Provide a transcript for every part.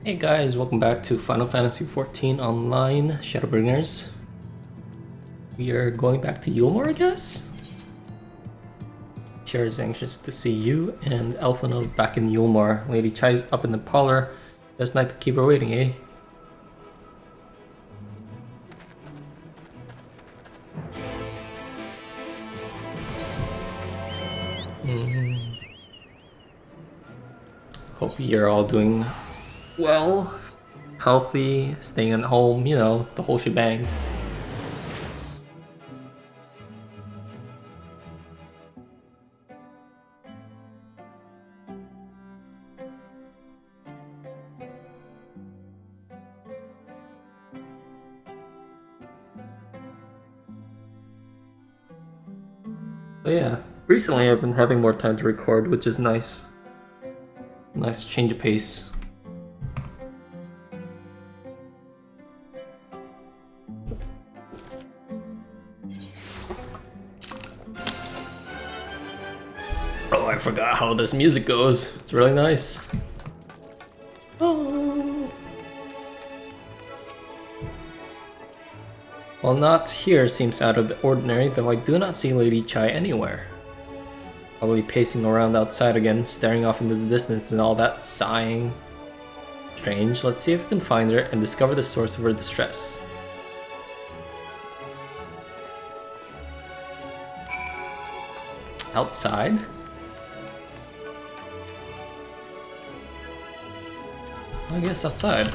Hey guys, welcome back to Final Fantasy XIV Online Shadowbringers. We are going back to Eulmore, I guess? Cher is anxious to see you and Elfino back in Eulmore. Lady Chai's up in the parlor. Best night to keep her waiting, eh? Hope you're all doing well, healthy, staying at home, you know, the whole shebang. But yeah, recently I've been having more time to record, which is nice. Nice change of pace. Oh, I forgot how this music goes. It's really nice. Oh. Well, not here seems out of the ordinary, though I do not see Lady Chai anywhere. Probably pacing around outside again, staring off into the distance and all that sighing. Strange, let's see if we can find her and discover the source of her distress. Outside? I guess outside.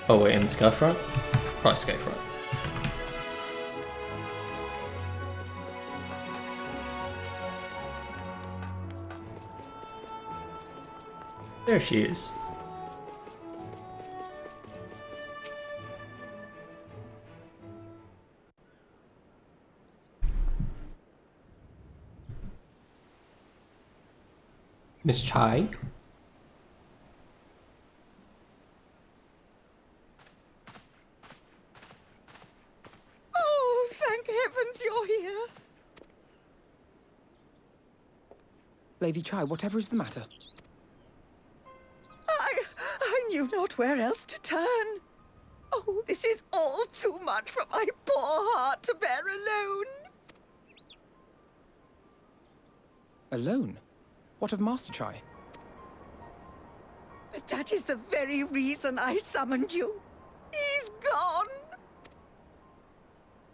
Oh wait, in Skyfront? Probably Skyfront. There she is. Miss Chai? Oh, thank heavens you're here. Lady Chai, whatever is the matter? I knew not where else to turn. Oh, this is all too much for my poor heart to bear alone. Alone? What of Master Chai? But that is the very reason I summoned you. He's gone.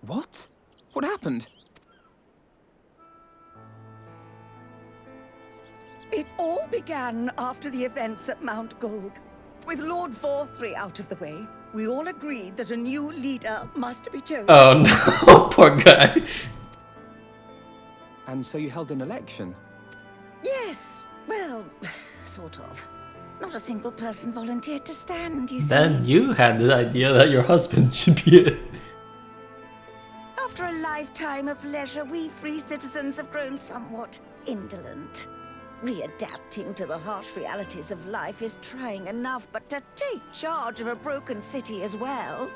What? What happened? It all began after the events at Mount Golg. With Lord Vorthri out of the way, we all agreed that a new leader must be chosen. Oh no, poor guy. And so you held an election? Yes, well, sort of. Not a single person volunteered to stand, you see. Then you had the idea that your husband should be it. After a lifetime of leisure, we free citizens have grown somewhat indolent. Readapting to the harsh realities of life is trying enough, but to take charge of a broken city as well,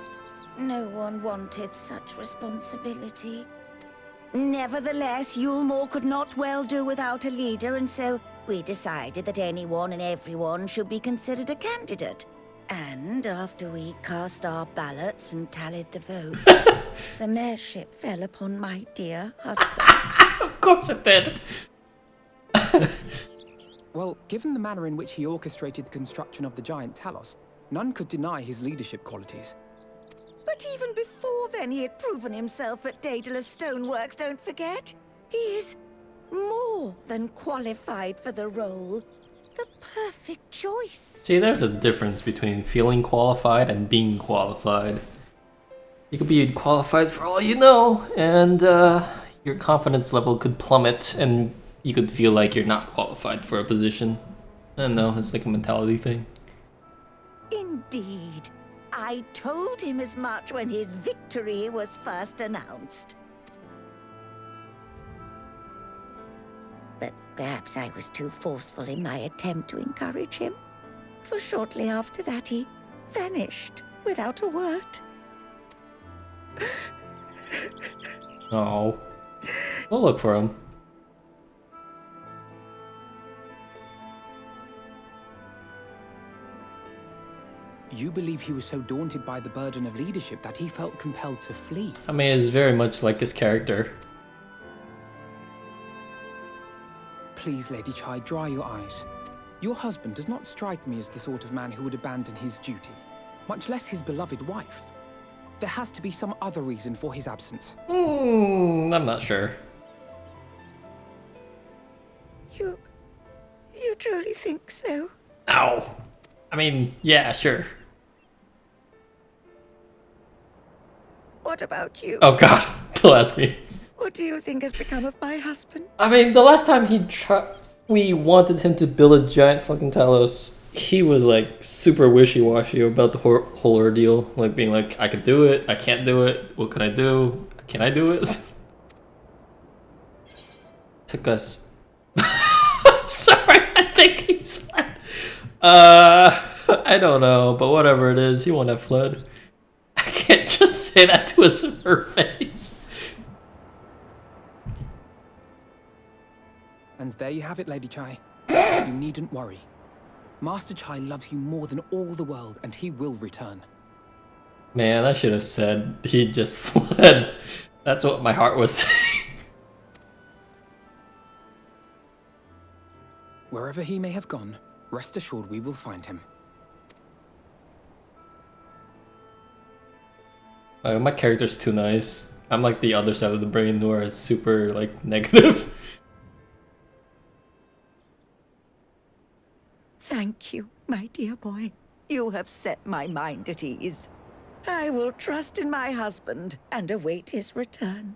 no one wanted such responsibility. Nevertheless, Eulmore could not well do without a leader, and so we decided that anyone and everyone should be considered a candidate. And after we cast our ballots and tallied the votes, the mayorship fell upon my dear husband. Of course it did. Well, given the manner in which he orchestrated the construction of the giant Talos, none could deny his leadership qualities. But even before then, he had proven himself at Daedalus Stoneworks, don't forget. He is more than qualified for the role. The perfect choice. See, there's a difference between feeling qualified and being qualified. You could be qualified for all you know, and your confidence level could plummet, and you could feel like you're not qualified for a position. I don't know, it's like a mentality thing. Indeed. I told him as much when his victory was first announced. But perhaps I was too forceful in my attempt to encourage him. For shortly after that, he vanished without a word. Oh. We'll look for him. You believe he was so daunted by the burden of leadership that he felt compelled to flee. I mean, it's very much like his character. Please, Lady Chai, dry your eyes. Your husband does not strike me as the sort of man who would abandon his duty, much less his beloved wife. There has to be some other reason for his absence. I'm not sure. You truly think so? Ow. I mean, yeah, sure. What about you? Oh god, don't ask me. What do you think has become of my husband? I mean, the last time we wanted him to build a giant fucking Talos, he was like super wishy-washy about the whole ordeal. Like being like, I could do it, I can't do it, what can I do? Can I do it? Took us... Sorry, I think he's fled. I don't know, but whatever it is, he won't have fled. I can't just say that to her face. And there you have it, Lady Chai. You needn't worry. Master Chai loves you more than all the world, and he will return. Man, I should have said he just fled. That's what my heart was saying. Wherever he may have gone, rest assured we will find him. My character's too nice. I'm like the other side of the brain where it's super like negative. Thank you, my dear boy. You have set my mind at ease. I will trust in my husband and await his return.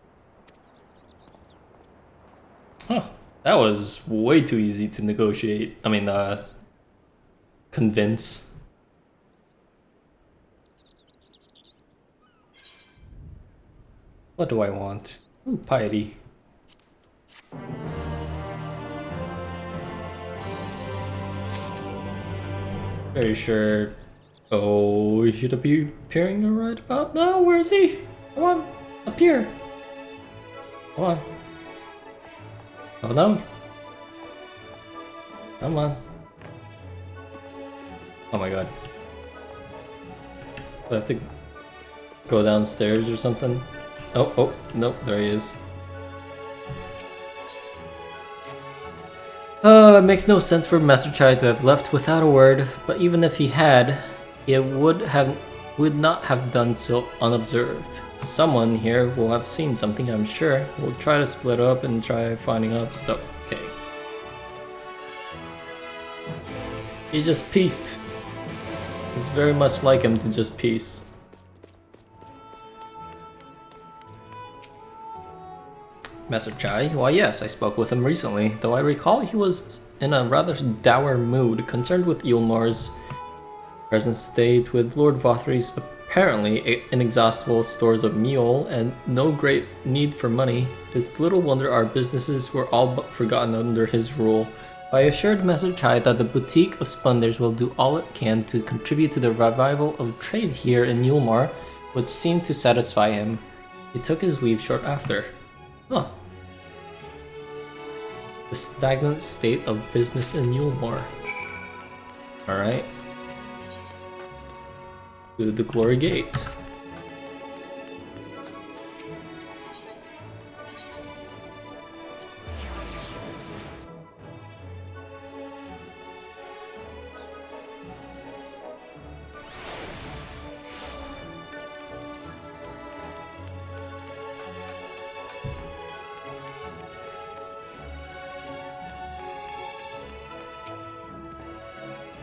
Huh. That was way too easy to negotiate. I mean, convince. What do I want? Ooh, piety. Very sure. Oh, he should be appearing right about now. Where is he? Come on, appear. Come on. Oh no. Come on. Oh my god. Do I have to go downstairs or something? Oh, nope, there he is. It makes no sense for Master Chai to have left without a word, but even if he had, he would not have done so unobserved. Someone here will have seen something, I'm sure. We'll try to split up and try finding up stuff. Okay. He just pieced. It's very much like him to just piece. Master Chai? Why yes, I spoke with him recently, though I recall he was in a rather dour mood, concerned with Eulmore's present state, with Lord Vothry's apparently inexhaustible stores of mule and no great need for money. It's little wonder our businesses were all but forgotten under his rule. I assured Master Chai that the Boutique of Splendors will do all it can to contribute to the revival of trade here in Eulmore, which seemed to satisfy him. He took his leave short after. Huh. The stagnant state of business in Eulmore. Alright. To the Glory Gate.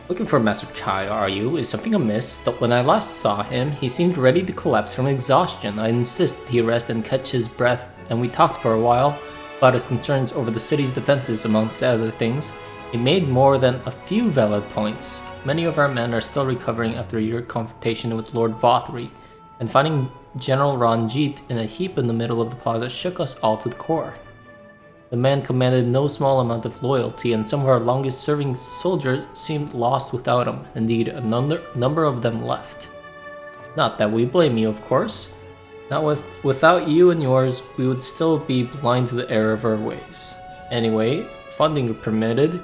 Looking for Master Chai, are you? Is something amiss? When I last saw him, he seemed ready to collapse from exhaustion. I insist he rest and catch his breath, and we talked for a while about his concerns over the city's defenses, amongst other things. He made more than a few valid points. Many of our men are still recovering after your confrontation with Lord Vothry, and finding General Ranjit in a heap in the middle of the plaza shook us all to the core. The man commanded no small amount of loyalty, and some of our longest-serving soldiers seemed lost without him. Indeed, a number of them left. Not that we blame you, of course. Without you and yours, we would still be blind to the error of our ways. Anyway, funding permitted,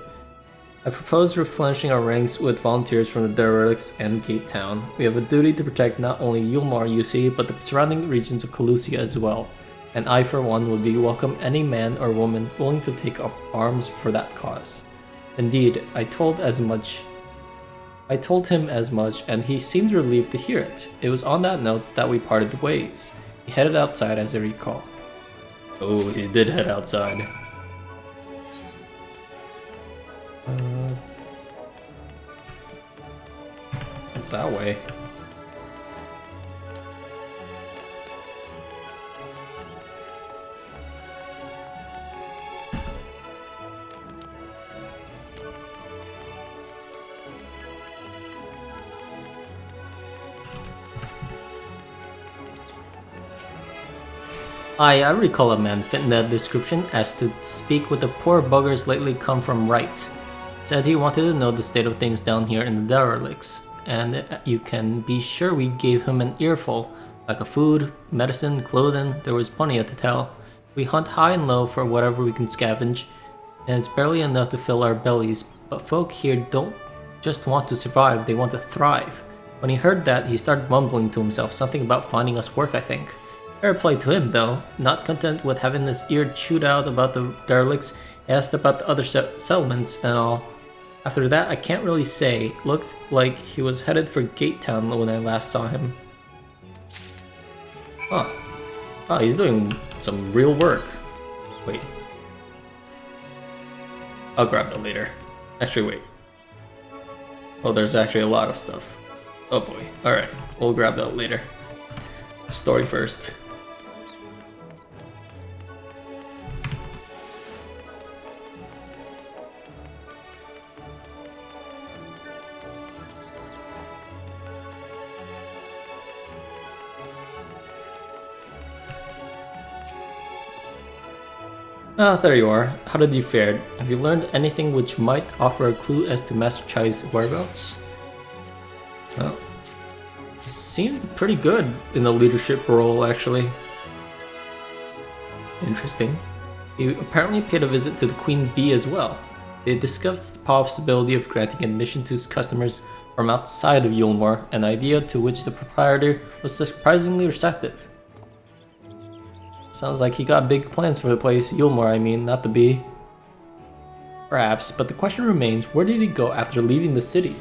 I propose replenishing our ranks with volunteers from the Derelicts and Gate Town. We have a duty to protect not only Eulmore, you see, but the surrounding regions of Calusia as well. And I, for one, would be welcome any man or woman willing to take up arms for that cause. Indeed, I told him as much, and he seemed relieved to hear it. It was on that note that we parted ways. He headed outside, as I recall. Oh, he did head outside. That way. I recall a man fitting that description as to speak with the poor buggers lately come from right. Said he wanted to know the state of things down here in the Derelicts, and you can be sure we gave him an earful, like a food, medicine, clothing. There was plenty to tell. We hunt high and low for whatever we can scavenge, and it's barely enough to fill our bellies, but folk here don't just want to survive, they want to thrive. When he heard that, he started mumbling to himself something about finding us work, I think. Fair play to him, though. Not content with having his ear chewed out about the Derelicts, he asked about the other settlements and all. After that, I can't really say. Looked like he was headed for Gate Town when I last saw him. Huh. Oh, he's doing some real work. Wait. I'll grab that later. Actually, wait. Oh, there's actually a lot of stuff. Oh boy. Alright, we'll grab that later. Story first. Ah, there you are. How did you fare? Have you learned anything which might offer a clue as to Master Chai's whereabouts? Well, he seemed pretty good in the leadership role, actually. Interesting. He apparently paid a visit to the Queen Bee as well. They discussed the possibility of granting admission to his customers from outside of Eulmore, an idea to which the proprietor was surprisingly receptive. Sounds like he got big plans for the place, Eulmore I mean, not the bee. Perhaps, but the question remains, where did he go after leaving the city?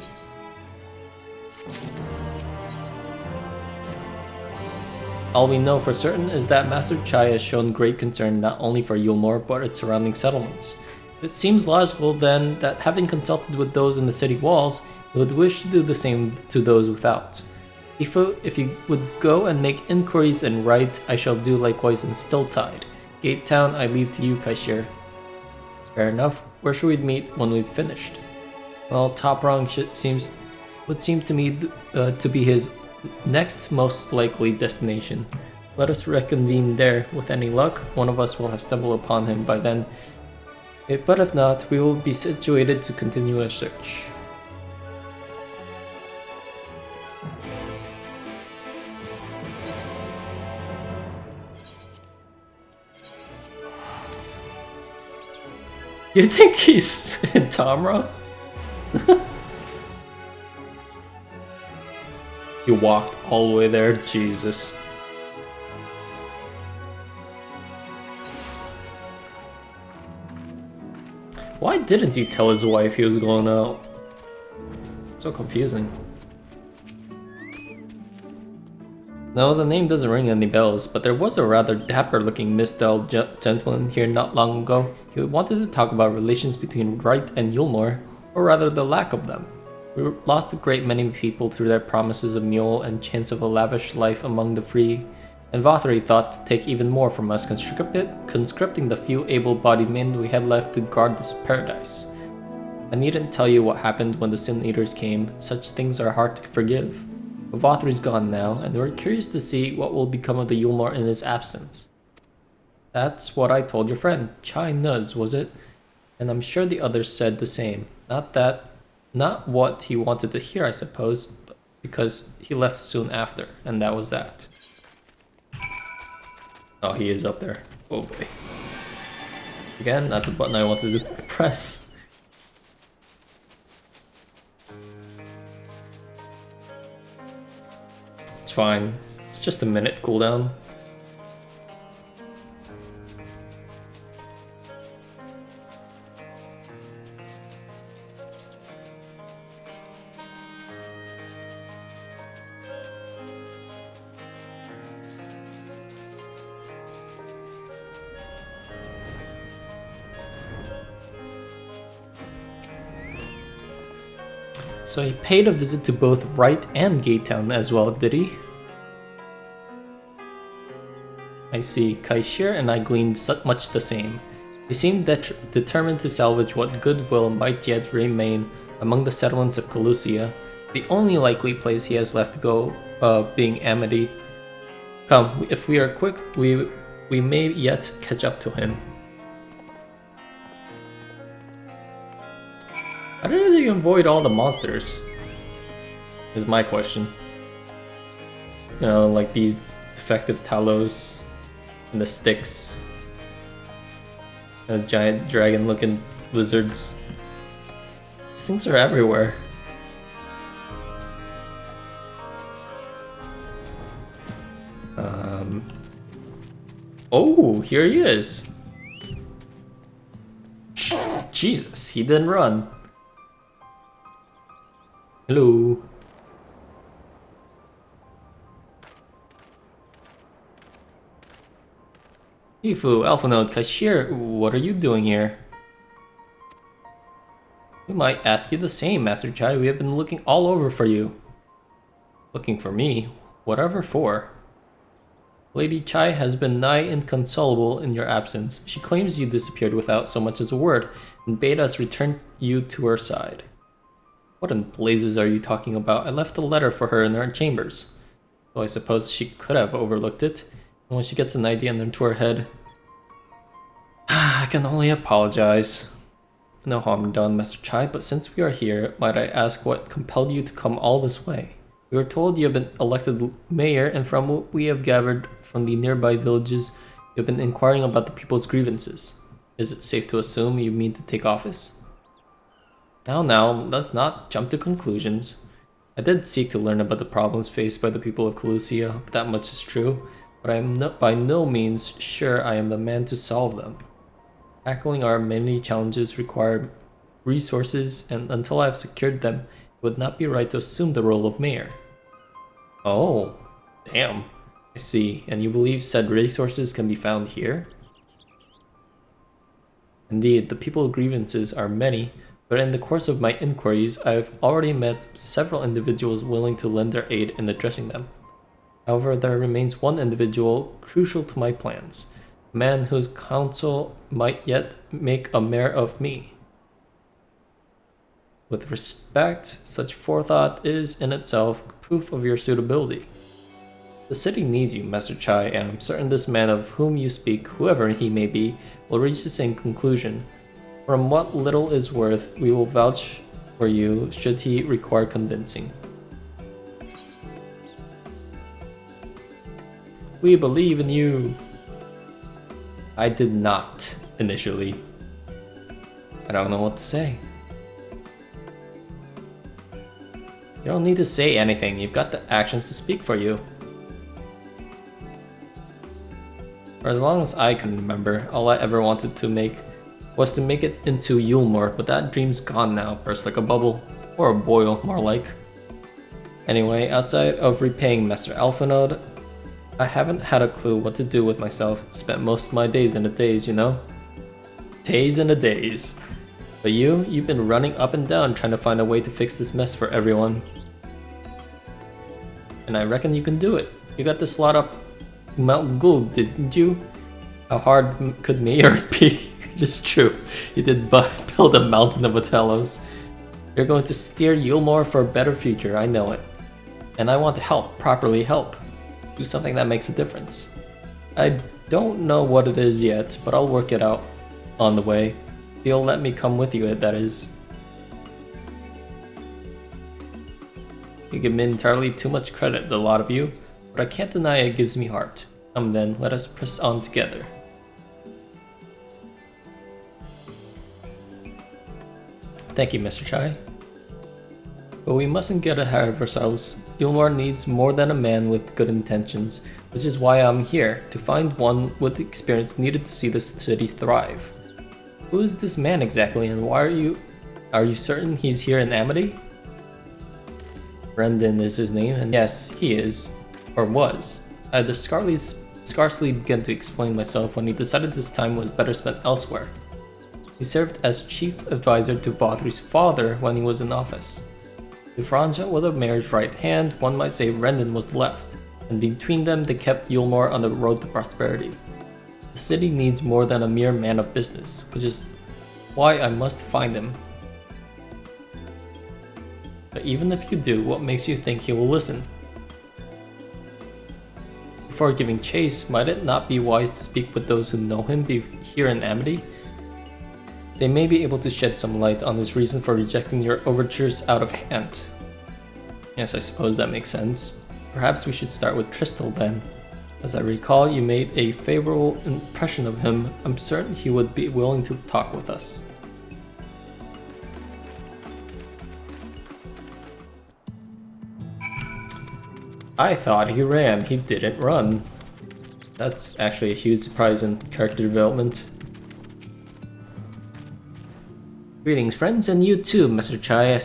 All we know for certain is that Master Chai has shown great concern not only for Eulmore, but its surrounding settlements. It seems logical then that having consulted with those in the city walls, he would wish to do the same to those without. If you would go and make inquiries and write, I shall do likewise in Stilltide. Gate Town I leave to you, Kaishir. Fair enough. Where should we meet when we've finished? Well, Top Rung would seem to me to be his next most likely destination. Let us reconvene there. With any luck, one of us will have stumbled upon him by then. But if not, we will be situated to continue our search. You think he's in Tamra? He walked all the way there? Jesus. Why didn't he tell his wife he was going out? So confusing. No, the name doesn't ring any bells, but there was a rather dapper-looking misstyled gentleman here not long ago. He wanted to talk about relations between Wright and Eulmore, or rather the lack of them. We lost a great many people through their promises of mule and chance of a lavish life among the free, and Vothery thought to take even more from us, conscripting the few able-bodied men we had left to guard this paradise. I needn't tell you what happened when the Sin Eaters came. Such things are hard to forgive. But Vothery's gone now, and we're curious to see what will become of the Eulmore in his absence. That's what I told your friend, Chai-Nuzz, was it? And I'm sure the others said the same. Not what he wanted to hear, I suppose, but because he left soon after, and that was that. Oh, he is up there. Oh boy. Again, not the button I wanted to press. fine. It's just a minute cooldown. So he paid a visit to both Wright and Gaytown as well, did he? I see. Kaishir and I gleaned much the same. He seemed determined to salvage what goodwill might yet remain among the settlements of Calusia, the only likely place he has left to go being Amity. Come, if we are quick, we may yet catch up to him. How did you avoid all the monsters? Is my question. You know, like these defective Talos and the sticks. And the giant dragon looking lizards. These things are everywhere. Oh, here he is. Jesus, he didn't run. Hello. Ifu, Alpha Node, Kaishir, what are you doing here? We might ask you the same, Master Chai. We have been looking all over for you. Looking for me? Whatever for? Lady Chai has been nigh inconsolable in your absence. She claims you disappeared without so much as a word, and bade us return you to her side. What in blazes are you talking about? I left a letter for her in her chambers. Though I suppose she could have overlooked it. And when she gets an idea into her head... I can only apologize. No harm done, Master Chai, but since we are here, might I ask what compelled you to come all this way? We were told you have been elected mayor, and from what we have gathered from the nearby villages, you have been inquiring about the people's grievances. Is it safe to assume you mean to take office? Now, let's not jump to conclusions. I did seek to learn about the problems faced by the people of Calusia, that much is true, but I am by no means sure I am the man to solve them. Tackling our many challenges require resources, and until I have secured them, it would not be right to assume the role of mayor. Oh, damn. I see, and you believe said resources can be found here? Indeed, the people's grievances are many, but in the course of my inquiries, I have already met several individuals willing to lend their aid in addressing them. However, there remains one individual crucial to my plans, a man whose counsel might yet make a mayor of me. With respect, such forethought is in itself proof of your suitability. The city needs you, Master Chai, and I'm certain this man of whom you speak, whoever he may be, will reach the same conclusion. From what little is worth, we will vouch for you should he require convincing. We believe in you. I did not, initially. I don't know what to say. You don't need to say anything, you've got the actions to speak for you. For as long as I can remember, all I ever wanted to make was to make it into Eulmore, but that dream's gone now, burst like a bubble. Or a boil, more like. Anyway, outside of repaying Master Alphanode, I haven't had a clue what to do with myself. Spent most of my days in a daze, you know? Days in a daze. But you've been running up and down trying to find a way to fix this mess for everyone. And I reckon you can do it. You got this lot up Mount Gould, didn't you? How hard could Mayor be? Just true. You did build a mountain of Talos. You're going to steer Eulmore for a better future, I know it. And I want to help, properly help. Do something that makes a difference. I don't know what it is yet, but I'll work it out on the way. You'll let me come with you, that is. You give me entirely too much credit, the lot of you, but I can't deny it gives me heart. Come then, let us press on together. Thank you, Mr. Chai. But we mustn't get ahead of ourselves. Eulmore needs more than a man with good intentions, which is why I'm here, to find one with the experience needed to see this city thrive. Who is this man exactly, and why are you certain he's here in Amity? Brendan is his name, and yes, he is, or was. I had scarcely begun to explain myself when he decided this time was better spent elsewhere. He served as chief advisor to Vaudry's father when he was in office. If Franja was a mayor's right hand, one might say Brendan was left, and between them they kept Eulmore on the road to prosperity. The city needs more than a mere man of business, which is why I must find him. But even if you do, what makes you think he will listen? Before giving chase, might it not be wise to speak with those who know him here in Amity? They may be able to shed some light on his reason for rejecting your overtures out of hand. Yes, I suppose that makes sense. Perhaps we should start with Tristal then. As I recall, you made a favorable impression of him. I'm certain he would be willing to talk with us. I thought he ran. He didn't run. That's actually a huge surprise in character development. Greetings, friends, and you too, Mr. Chai.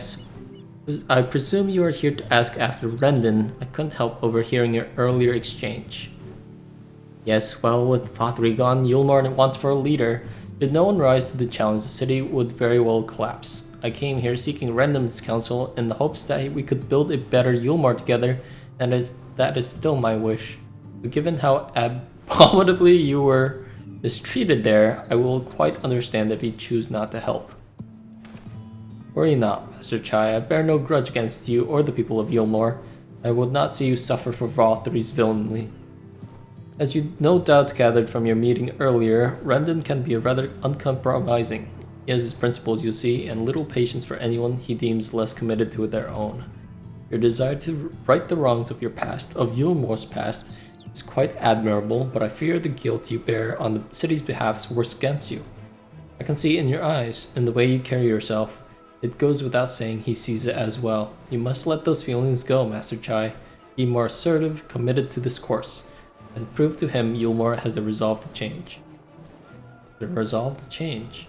I presume you are here to ask after Brendan. I couldn't help overhearing your earlier exchange. Yes, well, with Vaudry gone, Eulmore wants for a leader. Should no one rise to the challenge, the city would very well collapse. I came here seeking Random's counsel in the hopes that we could build a better Eulmore together, and that is still my wish. But given how abominably you were mistreated there, I will quite understand if you choose not to help. Worry not, Master Chai. I bear no grudge against you or the people of Eulmore. I would not see you suffer for Vaudry's villainy. As you no doubt gathered from your meeting earlier, Brendan can be rather uncompromising. He has his principles, you see, and little patience for anyone he deems less committed to their own. Your desire to right the wrongs of your past, of Eulmore's past, is quite admirable, but I fear the guilt you bear on the city's behalf works against you. I can see it in your eyes, in the way you carry yourself. It goes without saying he sees it as well. You must let those feelings go, Master Chai. Be more assertive, committed to this course, and prove to him Eulmore has the resolve to change. The resolve to change?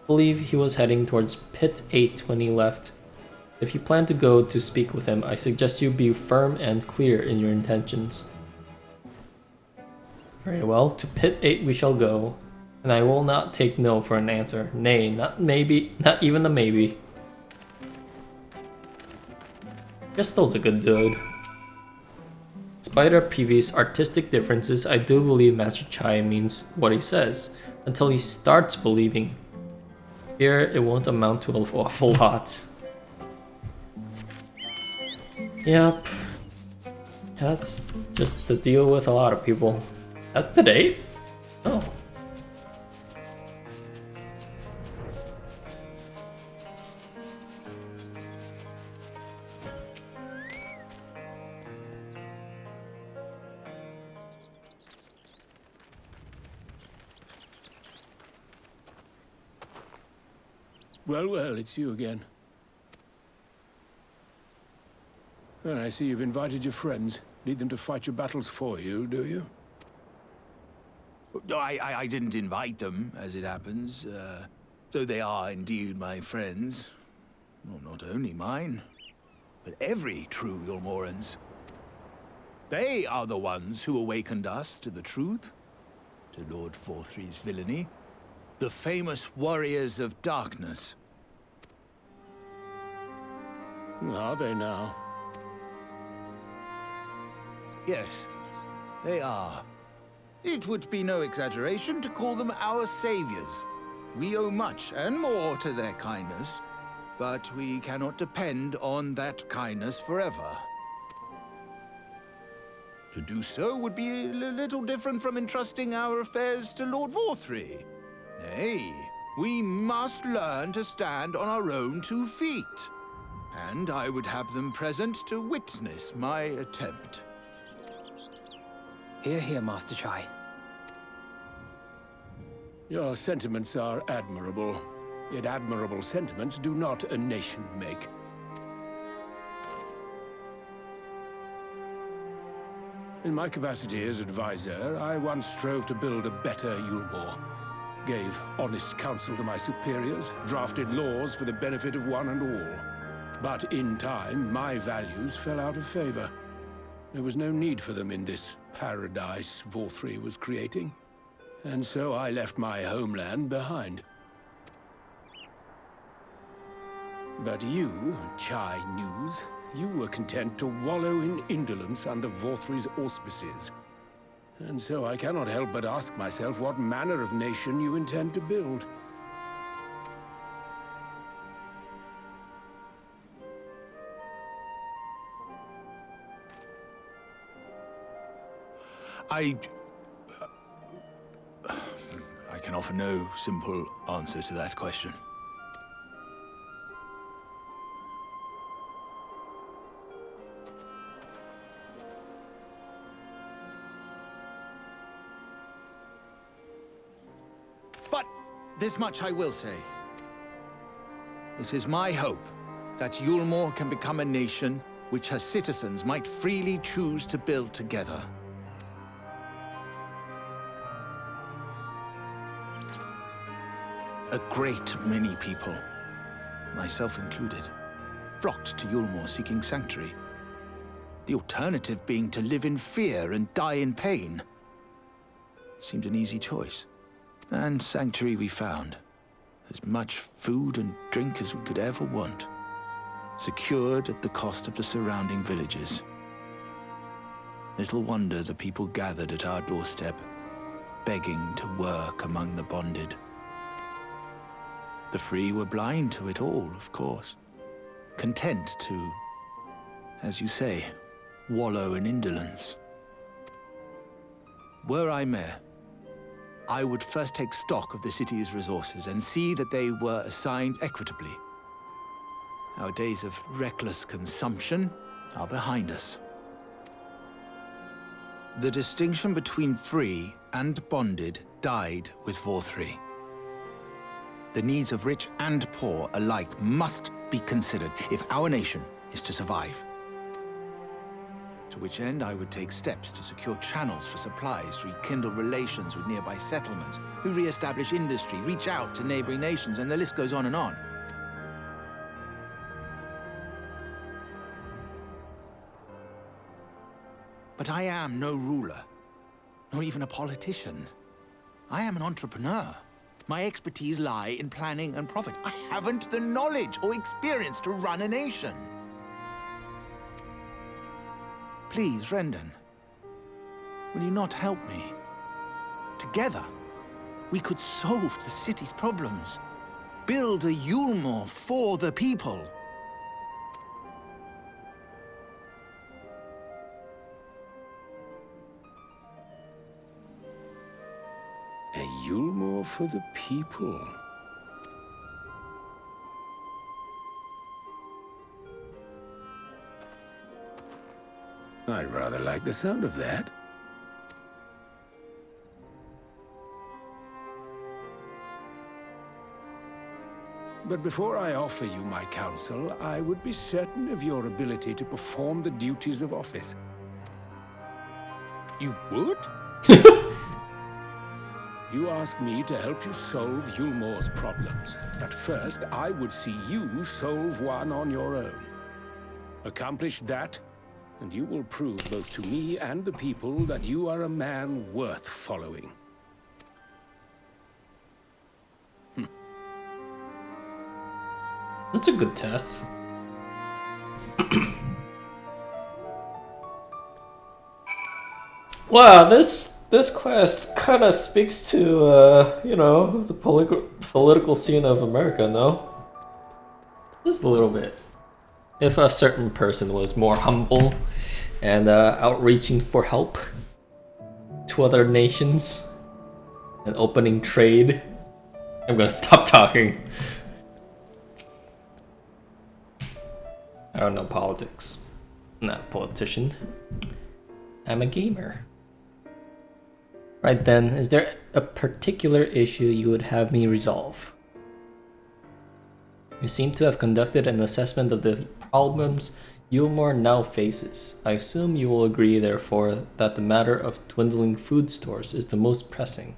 I believe he was heading towards Pit 8 when he left. If you plan to go to speak with him, I suggest you be firm and clear in your intentions. Very well, to Pit 8 we shall go, and I will not take no for an answer. Nay, not maybe, not even a maybe. Crystal's a good dude. Despite our previous artistic differences, I do believe Master Chai means what he says, until he starts believing. Here, it won't amount to an awful lot. Yep. That's just the deal with a lot of people. That's Pit 8? Oh. Well, it's you again. Well, I see you've invited your friends. Need them to fight your battles for you, do you? I didn't invite them, as it happens. Though they are indeed my friends. Well, not only mine, but every true Eulmoreans. They are the ones who awakened us to the truth, to Lord Vaudry's villainy. The famous warriors of darkness. Are they now? Yes, they are. It would be no exaggeration to call them our saviors. We owe much and more to their kindness, but we cannot depend on that kindness forever. To do so would be a little different from entrusting our affairs to Lord Vaudry. Nay, we must learn to stand on our own 2 feet. And I would have them present to witness my attempt. Hear, hear, Master Chai. Your sentiments are admirable. Yet admirable sentiments do not a nation make. In my capacity as advisor, I once strove to build a better Eulmore. Gave honest counsel to my superiors, drafted laws for the benefit of one and all. But in time, my values fell out of favor. There was no need for them in this paradise Vorthri was creating. And so I left my homeland behind. But you, Chai-Nuzz, you were content to wallow in indolence under Vorthri's auspices. And so I cannot help but ask myself what manner of nation you intend to build. I can offer no simple answer to that question. But this much I will say. It is my hope that Eulmore can become a nation which her citizens might freely choose to build together. A great many people, myself included, flocked to Eulmore seeking sanctuary. The alternative being to live in fear and die in pain. It seemed an easy choice. And sanctuary we found. As much food and drink as we could ever want. Secured at the cost of the surrounding villages. Little wonder the people gathered at our doorstep, begging to work among the bonded. The free were blind to it all, of course. Content to, as you say, wallow in indolence. Were I mayor, I would first take stock of the city's resources and see that they were assigned equitably. Our days of reckless consumption are behind us. The distinction between free and bonded died with Vorthri. The needs of rich and poor alike must be considered if our nation is to survive. To which end I would take steps to secure channels for supplies, rekindle relations with nearby settlements, who re-establish industry, reach out to neighboring nations, and the list goes on and on. But I am no ruler, nor even a politician. I am an entrepreneur. My expertise lie in planning and profit. I haven't the knowledge or experience to run a nation. Please, Rendon, will you not help me? Together, we could solve the city's problems. Build a Eulmore for the people. A Eulmore for the people. I rather like the sound of that. But before I offer you my counsel, I would be certain of your ability to perform the duties of office. You would? You ask me to help you solve Eulmore's problems. But first, I would see you solve one on your own. Accomplish that, and you will prove both to me and the people that you are a man worth following. That's a good test. Wow, this quest kind of speaks to, you know, the political scene of America, no? Just a little bit. If a certain person was more humble and outreaching for help to other nations and opening trade. I'm gonna stop talking. I don't know politics. I'm not a politician. I'm a gamer. Right then, is there a particular issue you would have me resolve? You seem to have conducted an assessment of the problems Eulmore now faces. I assume you will agree, therefore, that the matter of dwindling food stores is the most pressing.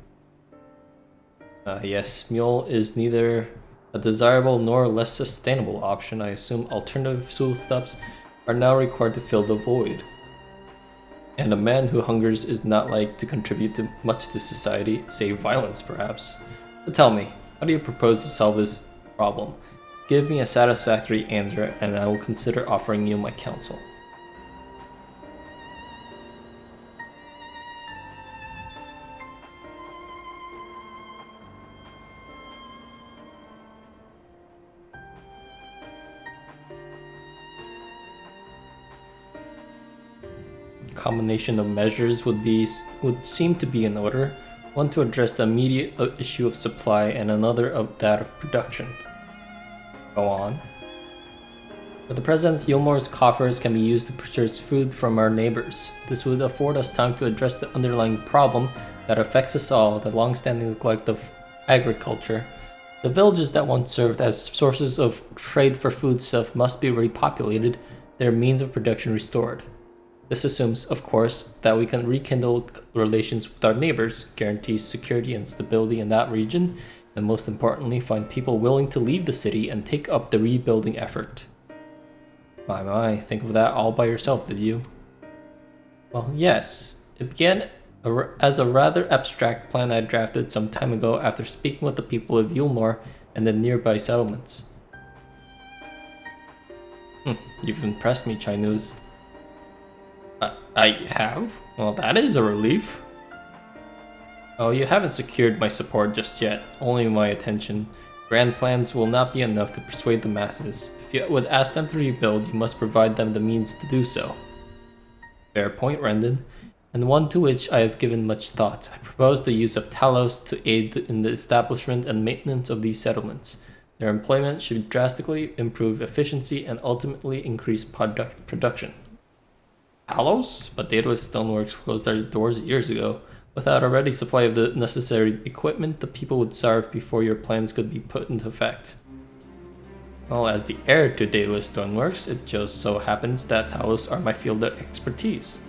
Yes, mule is neither a desirable nor less sustainable option. I assume alternative foodstuffs are now required to fill the void. And a man who hungers is not like to contribute much to society, save violence perhaps. But tell me, how do you propose to solve this problem? Give me a satisfactory answer and I will consider offering you my counsel. Combination of measures would seem to be in order. One to address the immediate issue of supply and another of that of production. Go on. For the present, Eulmore's coffers can be used to purchase food from our neighbors. This would afford us time to address the underlying problem that affects us all, the long-standing neglect of agriculture. The villages that once served as sources of trade for foodstuff must be repopulated, their means of production restored. This assumes, of course, that we can rekindle relations with our neighbors, guarantee security and stability in that region, and most importantly, find people willing to leave the city and take up the rebuilding effort. My, think of that all by yourself, did you? Well, yes. It began as a rather abstract plan I drafted some time ago after speaking with the people of Eulmore and the nearby settlements. You've impressed me, Chai-Nuzz. I have? Well, that is a relief. Oh, you haven't secured my support just yet, only my attention. Grand plans will not be enough to persuade the masses. If you would ask them to rebuild, you must provide them the means to do so. Fair point, Rendon, and one to which I have given much thought. I propose the use of Talos to aid in the establishment and maintenance of these settlements. Their employment should drastically improve efficiency and ultimately increase production. Talos? But Daedalus Stoneworks closed their doors years ago. Without a ready supply of the necessary equipment, the people would starve before your plans could be put into effect. Well, as the heir to Daedalus Stoneworks, it just so happens that Talos are my field of expertise.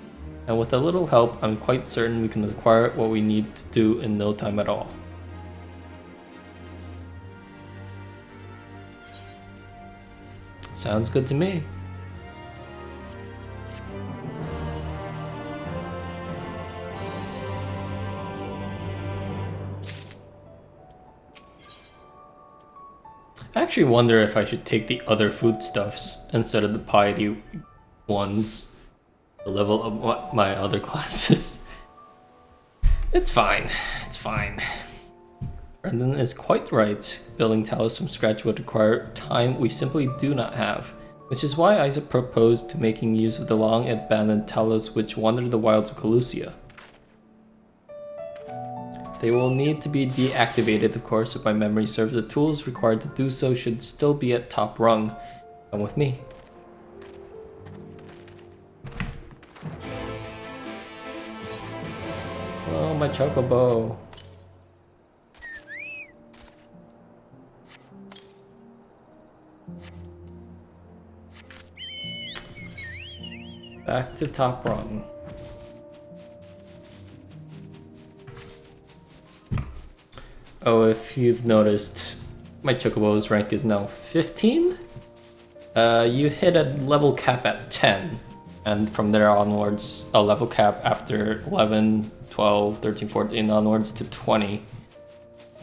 And with a little help, I'm quite certain we can acquire what we need to do in no time at all. Sounds good to me. I actually wonder if I should take the other foodstuffs instead of the piety ones to level up my other classes. It's fine. It's fine. Brendan is quite right. Building Talos from scratch would require time we simply do not have, which is why Isaac proposed to making use of the long-abandoned Talos which wandered the wilds of Colusia. They will need to be deactivated, of course, if my memory serves. The tools required to do so should still be at top rung. Come with me. Oh, my chocobo. Back to top rung. Oh, if you've noticed, my chocobo's rank is now 15. You hit a level cap at 10, and from there onwards, a level cap after 11, 12, 13, 14 onwards to 20.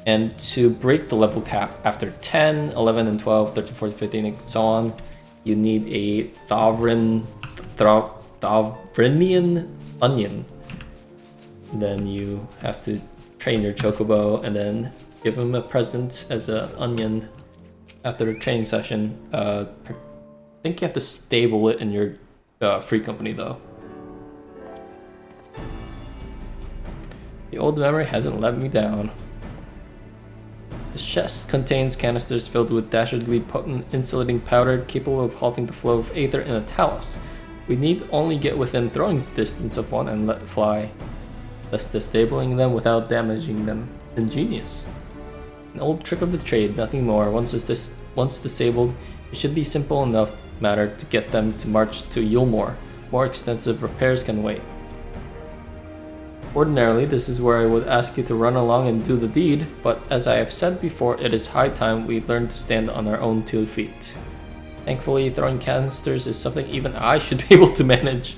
And to break the level cap after 10, 11, and 12, 13, 14, 15, and so on, you need a Thavrinian onion. And then you have to train your chocobo and then give him a present as an onion after the training session. I think you have to stable it in your free company though. The old memory hasn't let me down. This chest contains canisters filled with dastardly potent insulating powder capable of halting the flow of aether in a Talos. We need only get within throwing distance of one and let fly, thus disabling them without damaging them. Ingenious. An old trick of the trade, nothing more. Once disabled, It should be simple enough matter to get them to march to Eulmore. More extensive repairs can wait. Ordinarily, this is where I would ask you to run along and do the deed, but as I have said before, it is high time we learn to stand on our own 2 feet. Thankfully, throwing canisters is something even I should be able to manage.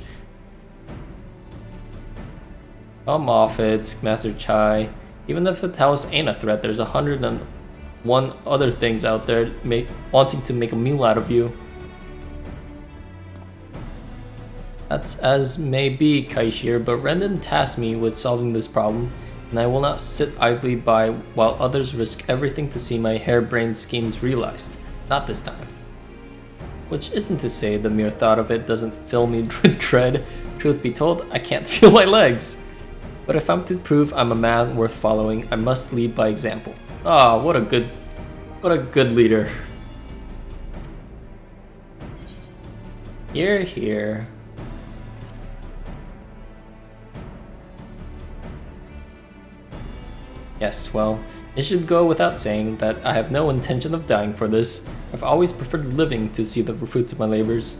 Come off it, Master Chai. Even if the Talos ain't a threat, there's 101 other things out there wanting to make a meal out of you. That's as may be, Kaishir, but Rendon tasked me with solving this problem, and I will not sit idly by while others risk everything to see my harebrained schemes realized. Not this time. Which isn't to say the mere thought of it doesn't fill me with dread. Truth be told, I can't feel my legs. But if I'm to prove I'm a man worth following, I must lead by example. Ah, what a good leader. Here, here. Yes, well, it should go without saying that I have no intention of dying for this. I've always preferred living to see the fruits of my labors.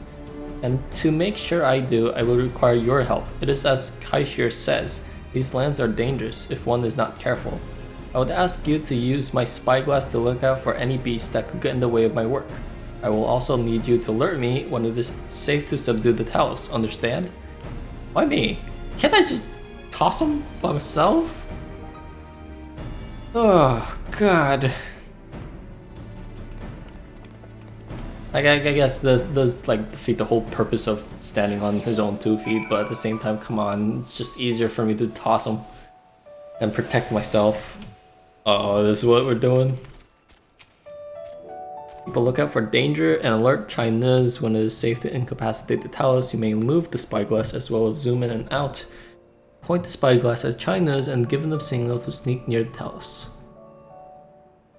And to make sure I do, I will require your help. It is as Kaishir says, these lands are dangerous if one is not careful. I would ask you to use my spyglass to look out for any beasts that could get in the way of my work. I will also need you to alert me when it is safe to subdue the Talos, understand? Why me? Can't I just toss them by myself? Oh, God. Like, I guess this does like defeat the whole purpose of standing on his own 2 feet, but at the same time, come on, it's just easier for me to toss him and protect myself. Oh, this is what we're doing. Keep a lookout for danger and alert Chai-Nuzz when it is safe to incapacitate the Talos. You may move the spyglass as well as zoom in and out. Point the spyglass at Chai-Nuzz and give them signals to sneak near the Talos.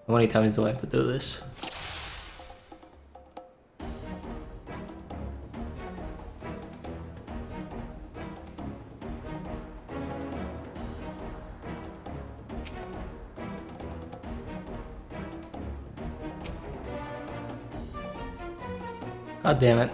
How many times do I have to do this? God damn it.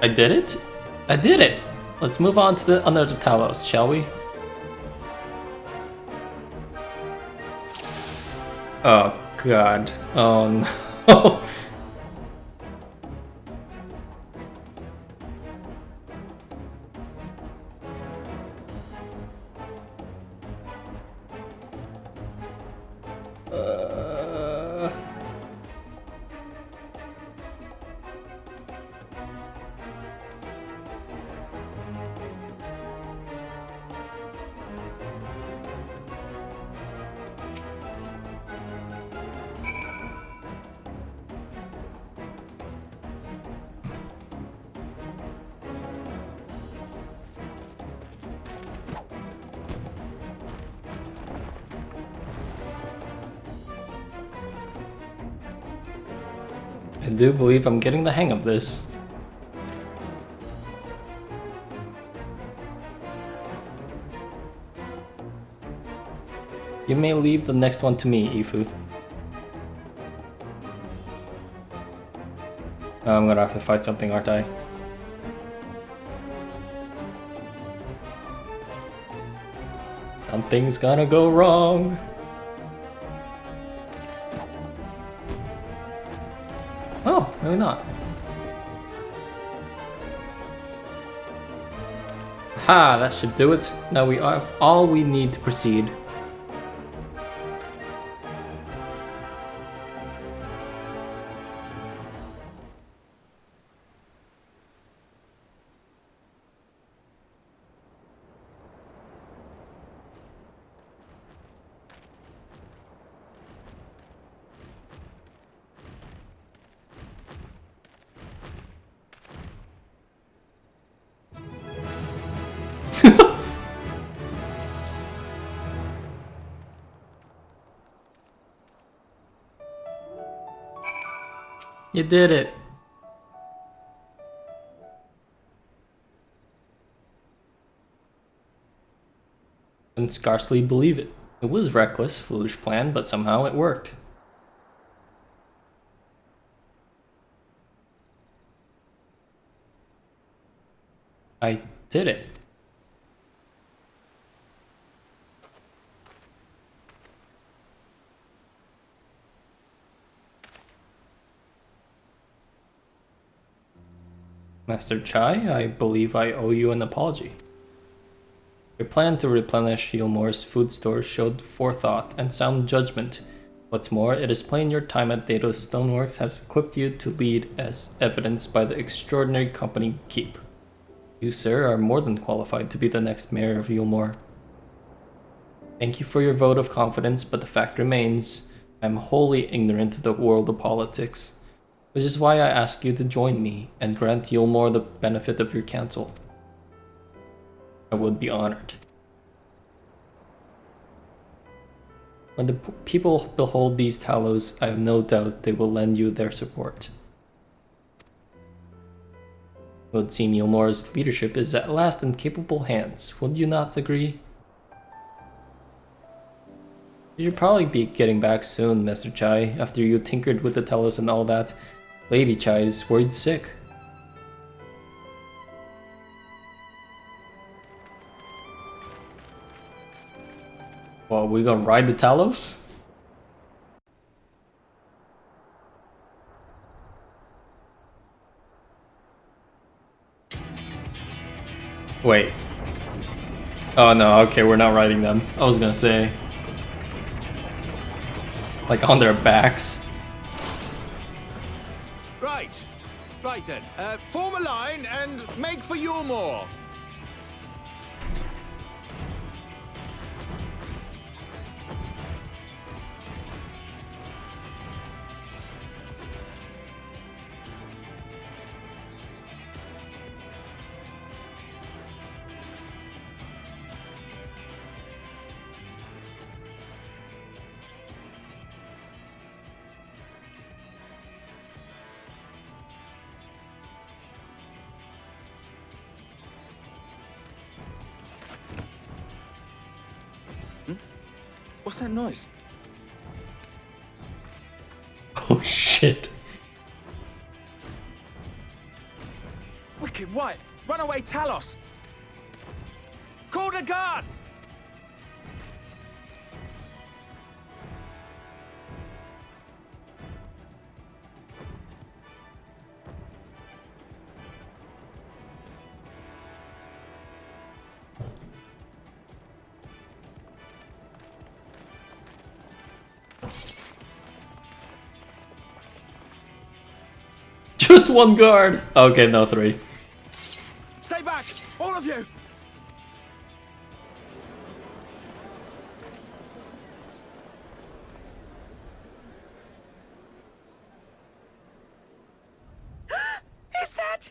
I did it? I did it! Let's move on to the under the Talos, shall we? Oh God. Oh no. I do believe I'm getting the hang of this. You may leave the next one to me, Ifu. I'm gonna have to fight something, aren't I? Something's gonna go wrong. Oh, maybe not. Ha, that should do it. Now we have all we need to proceed. You did it. Can scarcely believe it. It was reckless, foolish plan, but somehow it worked. I did it. Master Chai, I believe I owe you an apology. Your plan to replenish Eulmore's food stores showed forethought and sound judgment. What's more, it is plain your time at Daedalus Stoneworks has equipped you to lead, as evidenced by the extraordinary company you keep. You, sir, are more than qualified to be the next mayor of Eulmore. Thank you for your vote of confidence, but the fact remains, I am wholly ignorant of the world of politics, which is why I ask you to join me and grant Eulmore the benefit of your counsel. I would be honored. When the people behold these Talos, I have no doubt they will lend you their support. It would seem Eulmore's leadership is at last in capable hands, would you not agree? You should probably be getting back soon, Master Chai, after you tinkered with the Talos and all that. Lady Chai is worried sick. Well, we gonna ride the Talos? Wait. Oh no, okay, we're not riding them. I was gonna say. Like on their backs. Right then. Form a line and make for Eulmore. What's that noise? Oh shit. Wicked White! Runaway Talos! Call the guard! Just one guard. Okay, no, 3. Stay back! All of you! Is that...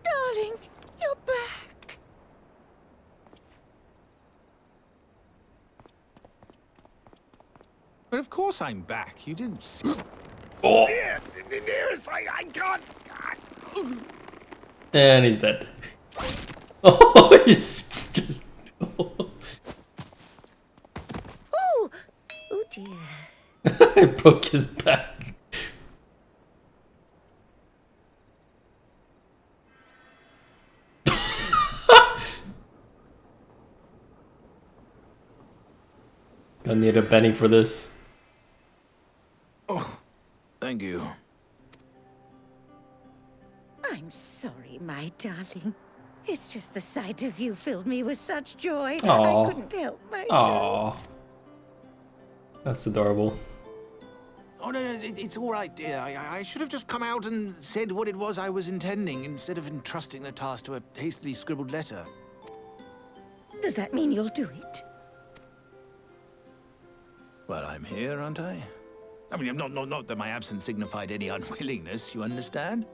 Darling, you're back. But of course I'm back. You didn't see. Oh. Dearest, I can't. And he's dead. Oh, he's just... Oh, oh dear. I broke his back. I need a penny for this. Oh, thank you. I'm sorry, my darling. It's just the sight of you filled me with such joy. Aw. I couldn't help myself. Aww. That's adorable. Oh, no, it's all right, dear. I should have just come out and said what it was I was intending instead of entrusting the task to a hastily scribbled letter. Does that mean you'll do it? Well, I'm here, aren't I? I mean, not that my absence signified any unwillingness, you understand?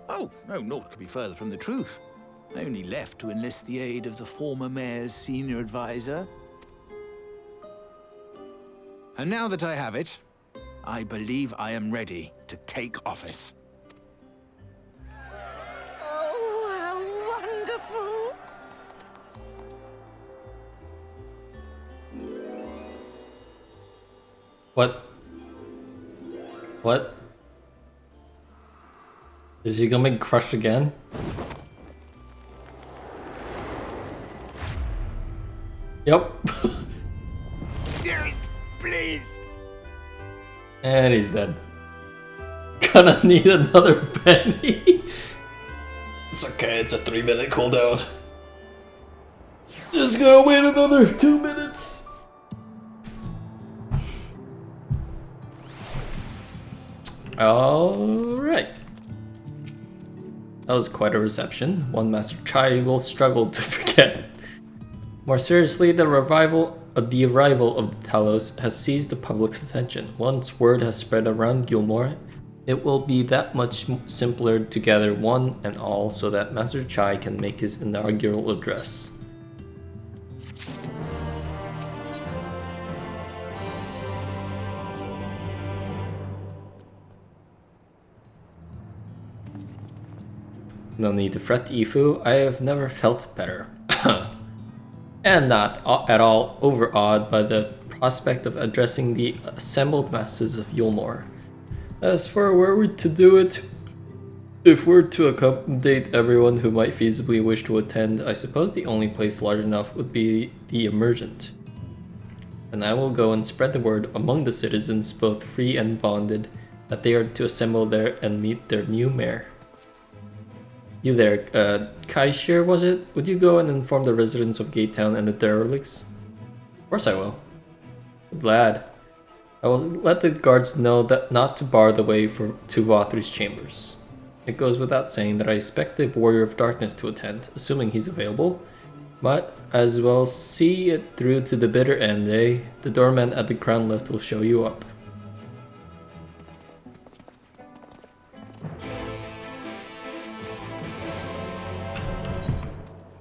Oh, no, naught could be further from the truth. I only left to enlist the aid of the former mayor's senior advisor, And now that I have it, I believe I am ready to take office. Oh, how wonderful! What? What? Is he gonna get crushed again? Yep. Please. And he's dead. Gonna need another penny. It's okay, it's a 3-minute cooldown. Just gonna wait another 2 minutes. Alright. That was quite a reception. One Master Chai will struggle to forget. More seriously, the arrival of Talos has seized the public's attention. Once word has spread around Eulmore, it will be that much simpler to gather one and all so that Master Chai can make his inaugural address. No need to fret, Ifu. I have never felt better. And not at all overawed by the prospect of addressing the assembled masses of Eulmore. As for where we're to do it, if we're to accommodate everyone who might feasibly wish to attend, I suppose the only place large enough would be the Emergent. And I will go and spread the word among the citizens, both free and bonded, that they are to assemble there and meet their new mayor. You there, Kaishir, was it? Would you go and inform the residents of Gatetown and the derelicts? Of course I will. Glad. I will let the guards know that not to bar the way to Vathri's chambers. It goes without saying that I expect the Warrior of Darkness to attend, assuming he's available. But as well see it through to the bitter end, eh? The doorman at the crown lift will show you up.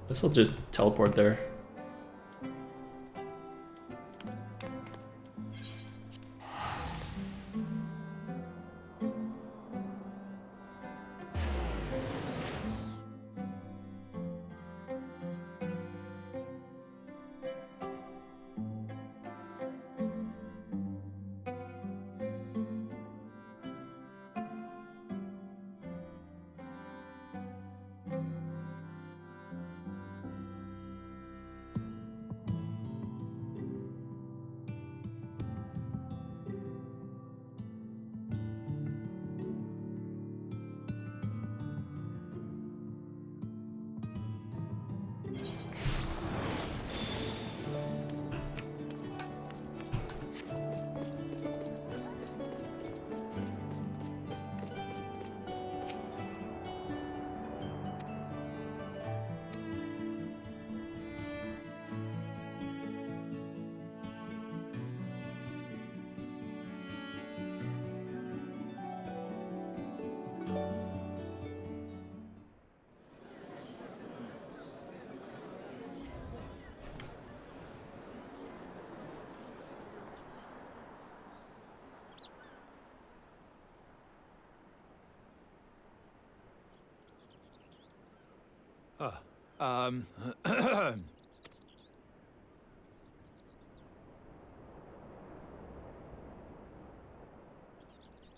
This'll just teleport there.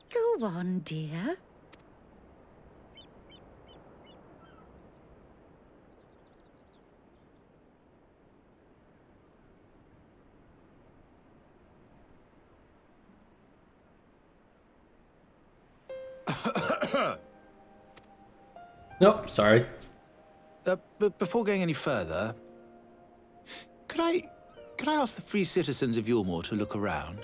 Go on, dear. Nope, sorry. But before going any further, could I ask the free citizens of Eulmore to look around?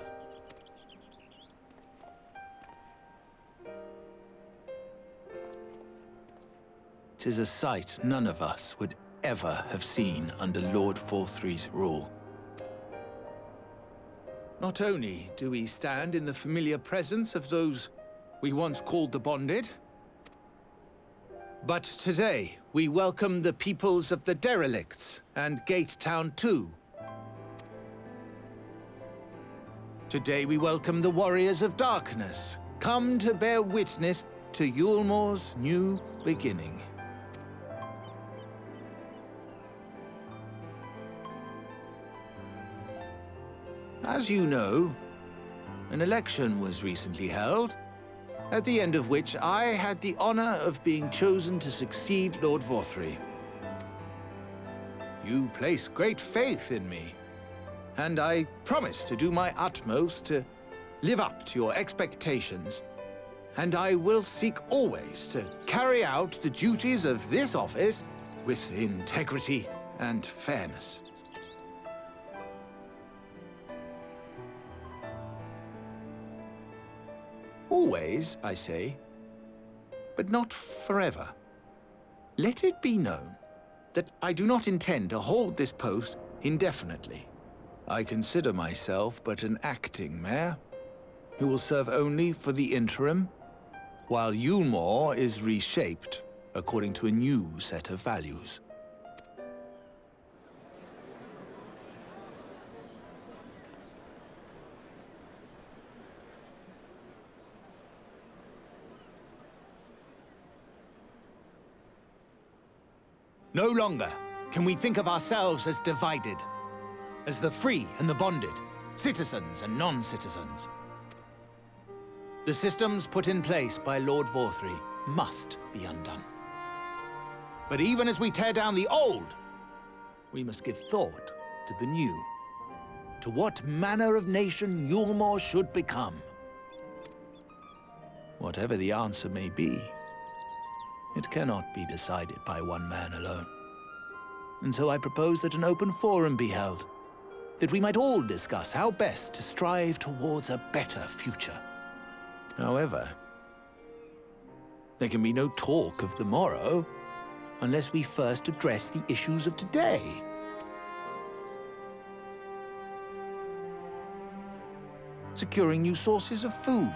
Tis a sight none of us would ever have seen under Lord Forthry's rule. Not only do we stand in the familiar presence of those we once called the Bonded, but today we welcome the peoples of the Derelicts and Gatetown too. Today we welcome the warriors of darkness, come to bear witness to Eulmore's new beginning. As you know, an election was recently held, at the end of which I had the honor of being chosen to succeed Lord Vorthry. You place great faith in me, and I promise to do my utmost to live up to your expectations, and I will seek always to carry out the duties of this office with integrity and fairness. Always, I say, but not forever. Let it be known that I do not intend to hold this post indefinitely. I consider myself but an acting mayor, who will serve only for the interim, while Eulmore is reshaped according to a new set of values. No longer can we think of ourselves as divided, as the free and the bonded, citizens and non-citizens. The systems put in place by Lord Vorthry must be undone. But even as we tear down the old, we must give thought to the new, to what manner of nation Eulmore should become. Whatever the answer may be, it cannot be decided by one man alone. And so I propose that an open forum be held, that we might all discuss how best to strive towards a better future. However, there can be no talk of the morrow unless we first address the issues of today. Securing new sources of food,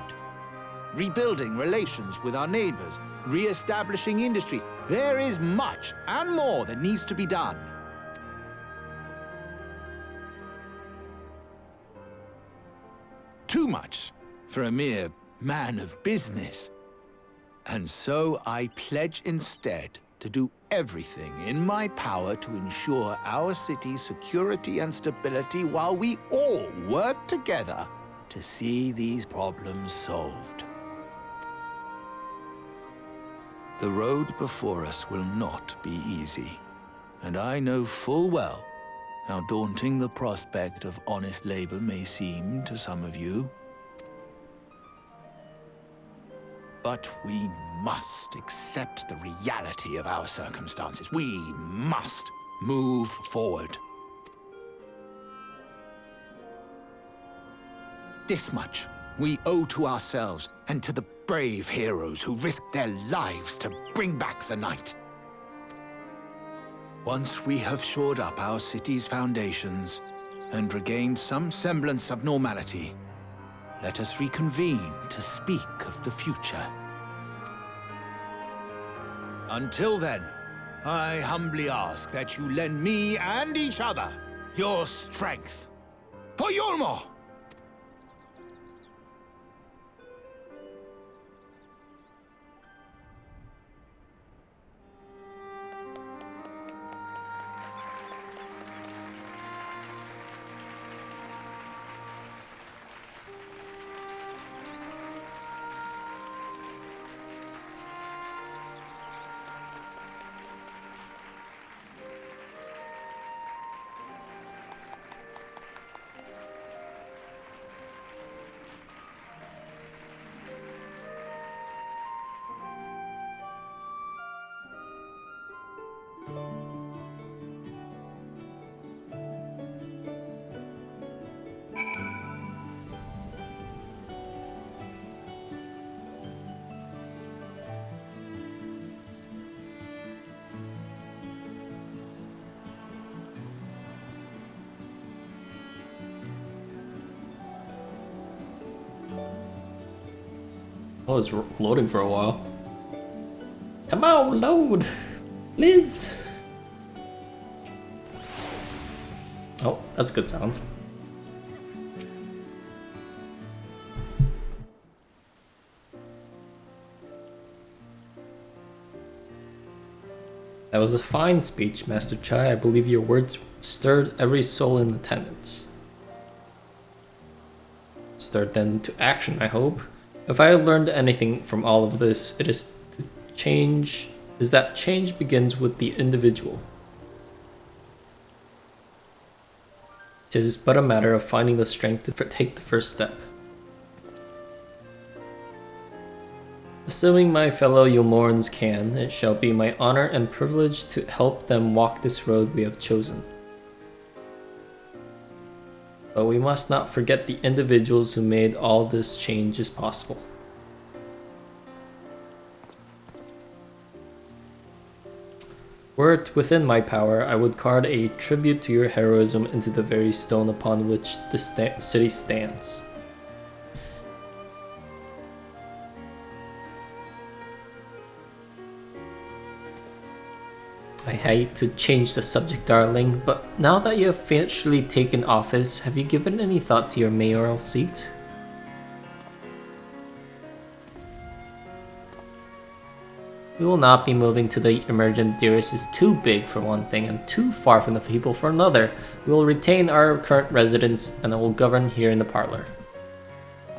rebuilding relations with our neighbors, re-establishing industry. There is much and more that needs to be done. Too much for a mere man of business. And so I pledge instead to do everything in my power to ensure our city's security and stability while we all work together to see these problems solved. The road before us will not be easy, and I know full well how daunting the prospect of honest labor may seem to some of you. But we must accept the reality of our circumstances. We must move forward. This much we owe to ourselves and to the brave heroes who risked their lives to bring back the night. Once we have shored up our city's foundations and regained some semblance of normality, let us reconvene to speak of the future. Until then, I humbly ask that you lend me and each other your strength for Eulmore! Oh, it's loading for a while. Come on, load! Please! Oh, that's good sound. was a fine speech, Master Chai. I believe your words stirred every soul in attendance. Start then to action, I hope. If I learned anything from all of this, it is that change begins with the individual. It is but a matter of finding the strength to take the first step. Assuming my fellow Eulmorans can, it shall be my honor and privilege to help them walk this road we have chosen. But we must not forget the individuals who made all this changes possible. Were it within my power, I would carve a tribute to your heroism into the very stone upon which the city stands. I hate to change the subject, darling, but now that you have officially taken office, have you given any thought to your mayoral seat? We will not be moving to the emergent. Dearest is too big for one thing and too far from the people for another. We will retain our current residence and I will govern here in the parlor.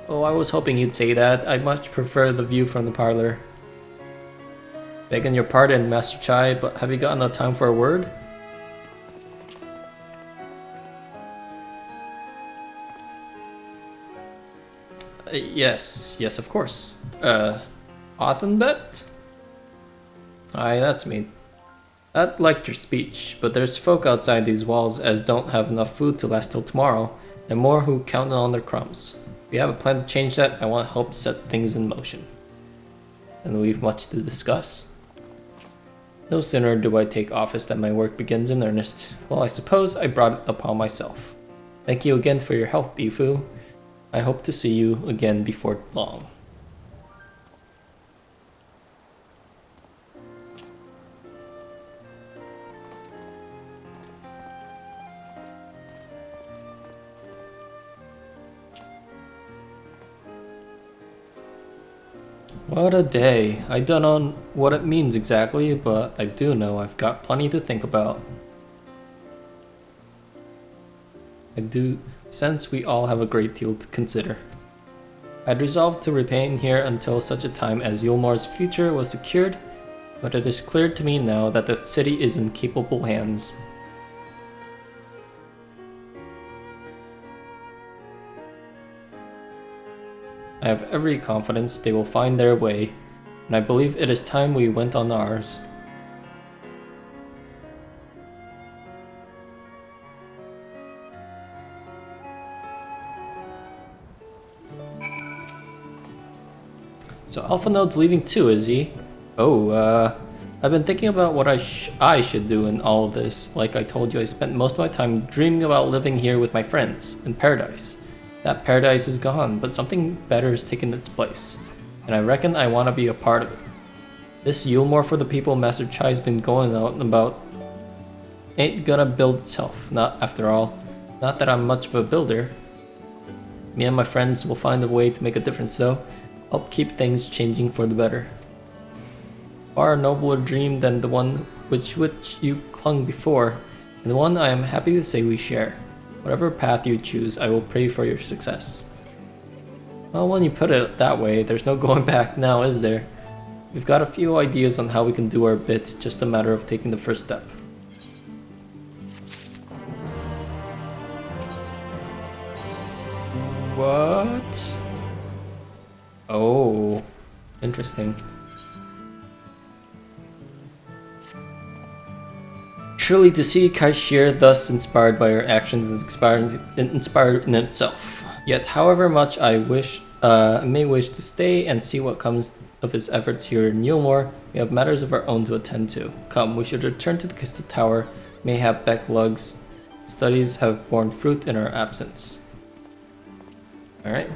Oh, I was hoping you'd say that. I much prefer the view from the parlor. Begging your pardon, Master Chai, but have you gotten a time for a word? Yes, of course. Othenbet? Aye, that's me. That liked your speech, but there's folk outside these walls as don't have enough food to last till tomorrow, and more who count on their crumbs. If you have a plan to change that, I want to help set things in motion. And we've much to discuss. No sooner do I take office than my work begins in earnest. Well, I suppose I brought it upon myself. Thank you again for your help, Bifu. I hope to see you again before long. What a day. I don't know what it means exactly, but I do know I've got plenty to think about. I do sense we all have a great deal to consider. I'd resolved to remain here until such a time as Eulmore's future was secured, but it is clear to me now that the city is in capable hands. I have every confidence they will find their way, and I believe it is time we went on ours. So Alpha Node's leaving too, is he? Oh, I've been thinking about what I should do in all of this. Like I told you, I spent most of my time dreaming about living here with my friends in paradise. That paradise is gone, but something better has taken its place, and I reckon I want to be a part of it. This Eulmore for the people Master Chai's been going out about ain't gonna build itself, not after all. Not that I'm much of a builder. Me and my friends will find a way to make a difference though, help keep things changing for the better. Far nobler dream than the one which you clung before, and the one I am happy to say we share. Whatever path you choose, I will pray for your success. Well, when you put it that way, there's no going back now, is there? We've got a few ideas on how we can do our bit, just a matter of taking the first step. What? Oh, interesting. Truly, to see Kaishir thus inspired by her actions is inspired in itself. Yet, however much I may wish to stay and see what comes of his efforts here in Eulmore, we have matters of our own to attend to. Come, we should return to the Crystal Tower. Mayhap Becklug's studies have borne fruit in our absence. Alright.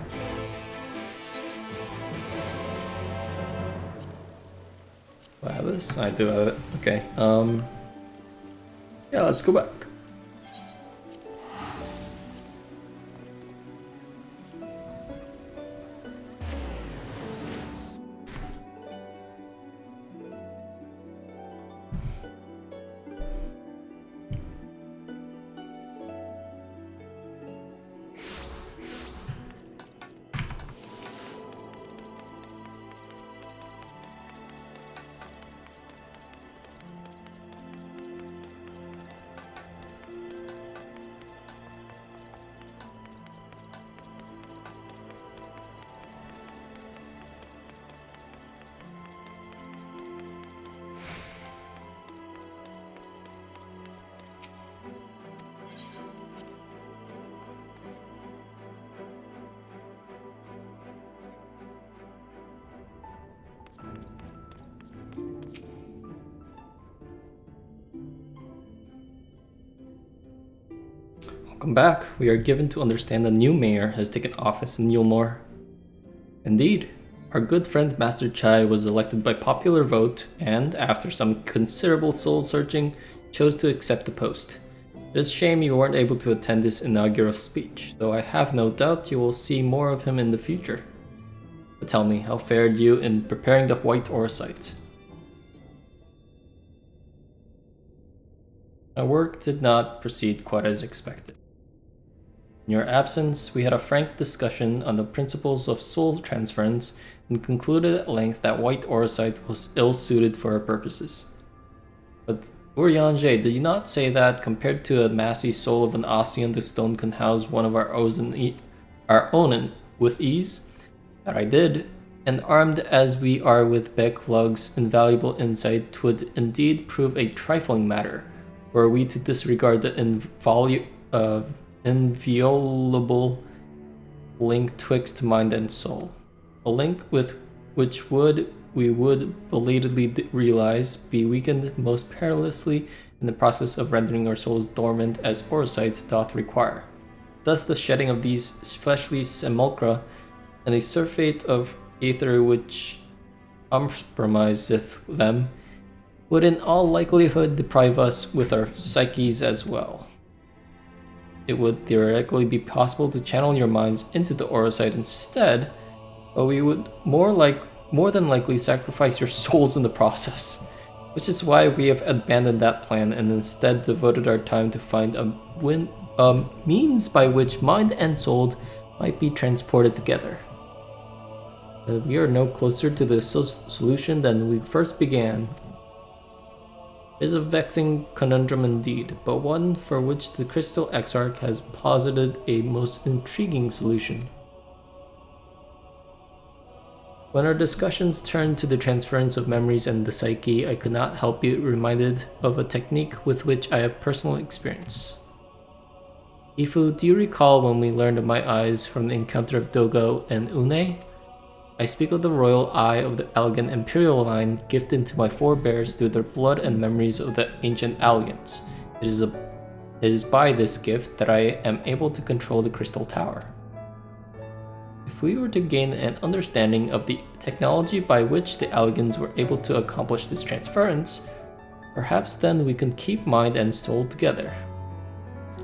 Do I have this? I do have it. Okay. Yeah, let's go back. Welcome back. We are given to understand a new mayor has taken office in Eulmore. Indeed, our good friend Master Chai was elected by popular vote and, after some considerable soul-searching, chose to accept the post. It is a shame you weren't able to attend his inaugural speech, though I have no doubt you will see more of him in the future. But tell me, how fared you in preparing the White Ore site? My work did not proceed quite as expected. In your absence, we had a frank discussion on the principles of soul transference and concluded at length that White Ore site was ill-suited for our purposes. But Urianger, did you not say that, compared to a massy soul of an Ossian, the stone can house one of our own with ease? That I did, and armed as we are with Beklug's invaluable insight, 'twould indeed prove a trifling matter, were we to disregard the inviolable link twixt mind and soul. A link with which we would belatedly realize be weakened most perilously in the process of rendering our souls dormant as Oresight doth require. Thus the shedding of these fleshly simulacra and a surfeit of aether which compromiseth them would in all likelihood deprive us with our psyches as well. It would theoretically be possible to channel your minds into the Oresight instead, but we would more than likely sacrifice your souls in the process, which is why we have abandoned that plan and instead devoted our time to find a means by which mind and soul might be transported together. We are no closer to the solution than we first began. It is a vexing conundrum indeed, but one for which the Crystal Exarch has posited a most intriguing solution. When our discussions turned to the transference of memories and the psyche, I could not help be reminded of a technique with which I have personal experience. Ifu, do you recall when we learned of my eyes from the encounter of Dogo and Une? I speak of the royal eye of the elegant imperial line gifted to my forebears through their blood and memories of the ancient Aliens. It is by this gift that I am able to control the Crystal Tower. If we were to gain an understanding of the technology by which the Aliens were able to accomplish this transference, perhaps then we can keep mind and soul together.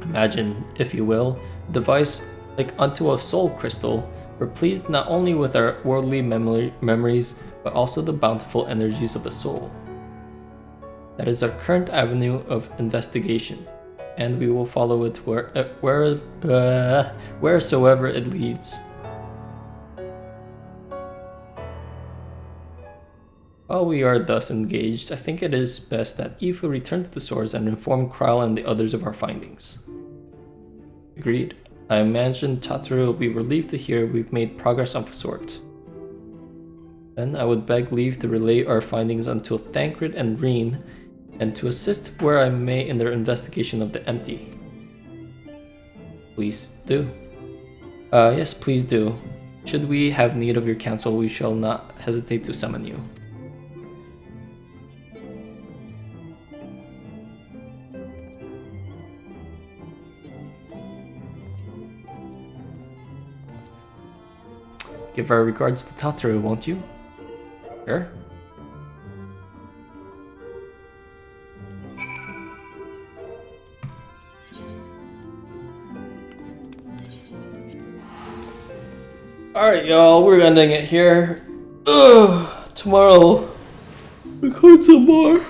Imagine, if you will, a device like unto a soul crystal, replete not only with our worldly memories, but also the bountiful energies of the soul. That is our current avenue of investigation, and we will follow it wheresoever it leads. While we are thus engaged, I think it is best that Ifu return to the source and inform Kral and the others of our findings. Agreed. I imagine Tataru will be relieved to hear we've made progress of a sort. Then I would beg leave to relay our findings unto Thancred and Reen, and to assist where I may in their investigation of the empty. Please do. Yes, please do. Should we have need of your counsel, we shall not hesitate to summon you. Give our regards to Tataru, won't you? Sure. Alright, y'all, we're ending it here. Tomorrow, record some more.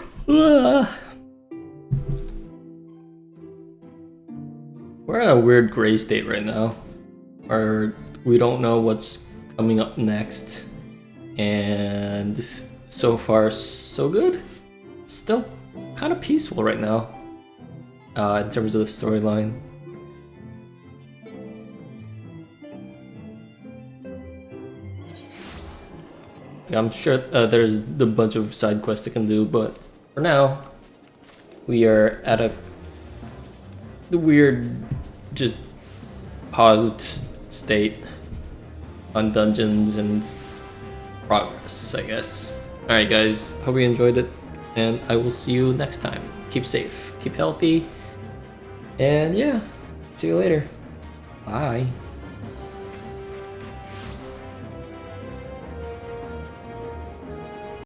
We're in a weird gray state right now, where we don't know what's coming up next, and this so far so good. It's still kind of peaceful right now in terms of the storyline. I'm sure there's a bunch of side quests I can do, but for now we are at the weird just paused state on dungeons and progress, I guess. Alright guys, hope you enjoyed it, and I will see you next time. Keep safe, keep healthy, and yeah, See you later. Bye.